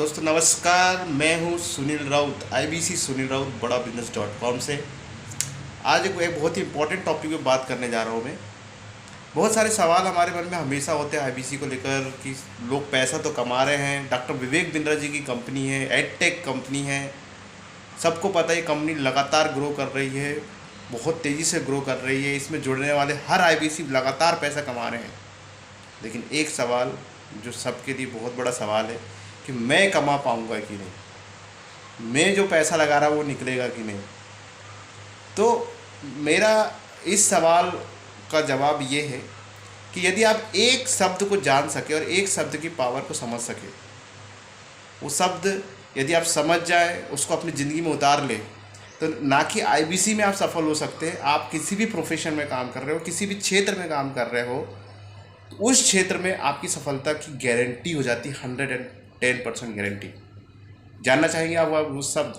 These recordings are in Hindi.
दोस्तों नमस्कार, मैं हूं सुनील राउत, आईबीसी सुनील राउत बड़ा बिजनेस.com से। आज एक बहुत ही इंपॉर्टेंट टॉपिक पे बात करने जा रहा हूं मैं। बहुत सारे सवाल हमारे मन में हमेशा होते हैं आईबीसी को लेकर कि लोग पैसा तो कमा रहे हैं, डॉक्टर विवेक बिंद्रा जी की कंपनी है, एडटेक कंपनी है, सबको पता है ये कंपनी लगातार ग्रो कर रही है, बहुत तेज़ी से ग्रो कर रही है, इसमें जुड़ने वाले हर आईबीसी लगातार पैसा कमा रहे हैं। लेकिन एक सवाल जो सबके लिए बहुत बड़ा सवाल है कि मैं कमा पाऊँगा कि नहीं, मैं जो पैसा लगा रहा वो निकलेगा कि नहीं। तो मेरा इस सवाल का जवाब ये है कि यदि आप एक शब्द को जान सके और एक शब्द की पावर को समझ सके, वो शब्द यदि आप समझ जाए, उसको अपनी ज़िंदगी में उतार ले, तो ना कि आईबीसी में आप सफल हो सकते हैं। आप किसी भी प्रोफेशन में काम कर रहे हो, किसी भी क्षेत्र में काम कर रहे हो, तो उस क्षेत्र में आपकी सफलता की गारंटी हो जाती है, 110% गारंटी। जानना चाहेंगे आप उस शब्द,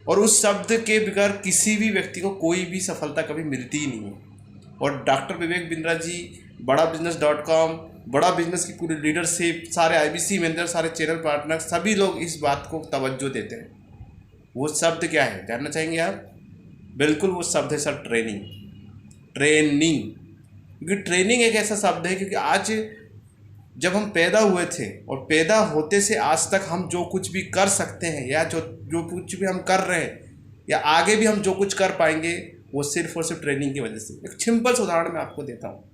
और उस शब्द के बगैर किसी भी व्यक्ति को कोई भी सफलता कभी मिलती ही नहीं है। और डॉक्टर विवेक बिंद्रा जी, बड़ा बिजनेस.com, बड़ा बिजनेस की पूरी लीडरशिप, सारे आईबीसी मेंबर, सारे चैनल पार्टनर, सभी लोग इस बात को तवज्जो देते हैं। वो शब्द क्या है जानना चाहेंगे आप? बिल्कुल वो शब्द है सर, ट्रेनिंग। ट्रेनिंग, क्योंकि ट्रेनिंग एक ऐसा शब्द है, क्योंकि आज जब हम पैदा हुए थे और पैदा होते से आज तक हम जो कुछ भी कर सकते हैं, या जो जो कुछ भी हम कर रहे हैं, या आगे भी हम जो कुछ कर पाएंगे, वो सिर्फ और सिर्फ ट्रेनिंग की वजह से। एक सिंपल सा उदाहरण मैं आपको देता हूँ।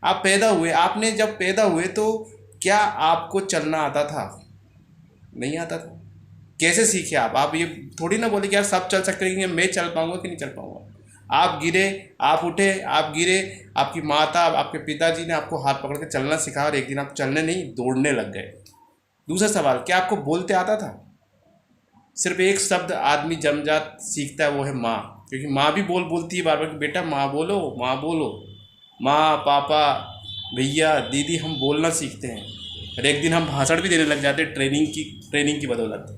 आप पैदा हुए, आपने जब पैदा हुए तो क्या आपको चलना आता था? नहीं आता था। कैसे सीखे आप ये थोड़ी ना बोले कि यार सब चल सकते हैं कि मैं चल पाऊंगा कि नहीं चल पाऊंगा। आप गिरे, आप उठे, आप गिरे, आपकी माता, आपके पिताजी ने आपको हाथ पकड़ के चलना सिखाया और एक दिन आप चलने नहीं, दौड़ने लग गए। दूसरा सवाल, क्या आपको बोलते आता था? सिर्फ एक शब्द आदमी जन्मजात सीखता है, वो है माँ। क्योंकि माँ भी बोलती है बार बार कि बेटा माँ बोलो, माँ बोलो। माँ, पापा, भैया, दीदी, हम बोलना सीखते हैं और एक दिन हम भाषण भी देने लग जाते हैं ट्रेनिंग की बदौलत।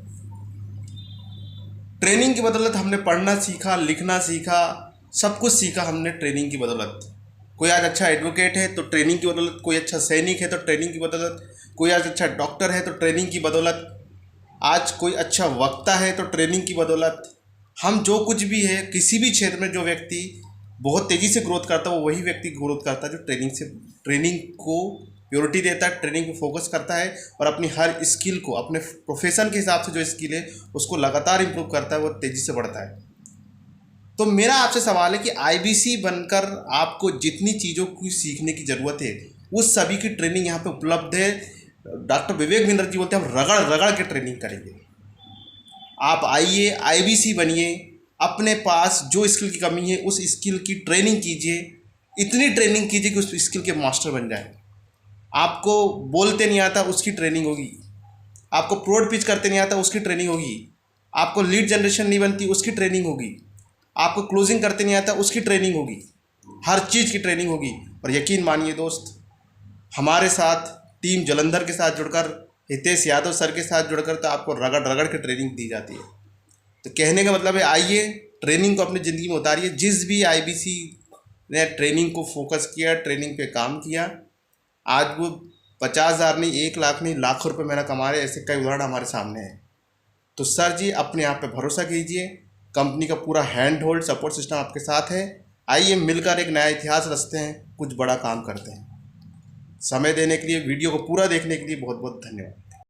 ट्रेनिंग की बदौलत हमने पढ़ना सीखा, लिखना सीखा, सब कुछ सीखा हमने ट्रेनिंग की बदौलत। कोई आज अच्छा एडवोकेट है तो ट्रेनिंग की बदौलत, कोई अच्छा सैनिक है तो ट्रेनिंग की बदौलत, कोई आज अच्छा डॉक्टर है तो ट्रेनिंग की बदौलत, आज कोई अच्छा वक्ता है तो ट्रेनिंग की बदौलत। हम जो कुछ भी है, किसी भी क्षेत्र में जो व्यक्ति बहुत तेज़ी से ग्रोथ करता है, वो वही व्यक्ति ग्रोथ करता है जो ट्रेनिंग को प्योरिटी देता है, ट्रेनिंग को फोकस करता है और अपनी हर स्किल को, अपने प्रोफेशन के हिसाब से जो स्किल है उसको लगातार इंप्रूव करता है, वो तेज़ी से बढ़ता है। तो मेरा आपसे सवाल है कि आईबीसी बनकर आपको जितनी चीज़ों की सीखने की ज़रूरत है, उस सभी की ट्रेनिंग यहाँ पे उपलब्ध है। डॉक्टर विवेक बिंद्रा जी बोलते हैं हम रगड़ रगड़ के ट्रेनिंग करेंगे। आप आइए, आईबीसी बनिए, अपने पास जो स्किल की कमी है उस स्किल की ट्रेनिंग कीजिए, इतनी ट्रेनिंग कीजिए कि उस स्किल के मास्टर बन जाए। आपको बोलते नहीं आता, उसकी ट्रेनिंग होगी। आपको प्रोड पिच करते नहीं आता, उसकी ट्रेनिंग होगी। आपको लीड जनरेशन नहीं बनती, उसकी ट्रेनिंग होगी। आपको क्लोजिंग करते नहीं आता, उसकी ट्रेनिंग होगी। हर चीज़ की ट्रेनिंग होगी। और यकीन मानिए दोस्त, हमारे साथ टीम जलंधर के साथ जुड़कर, हितेश यादव सर के साथ जुड़कर, तो आपको रगड़ रगड़ के ट्रेनिंग दी जाती है। तो कहने का मतलब है, आइए ट्रेनिंग को अपनी ज़िंदगी में उतारिए। जिस भी आईबीसी ने ट्रेनिंग को फोकस किया, ट्रेनिंग पे काम किया, आज वो 50,000 नहीं, 1 लाख नहीं, लाखों रुपये मेरा कमा रहे। ऐसे कई उदाहरण हमारे सामने हैं। तो सर जी, अपने आप पे भरोसा कीजिए। कंपनी का पूरा हैंड होल्ड सपोर्ट सिस्टम आपके साथ है। आइए मिलकर एक नया इतिहास रचते हैं, कुछ बड़ा काम करते हैं। समय देने के लिए, वीडियो को पूरा देखने के लिए बहुत बहुत धन्यवाद।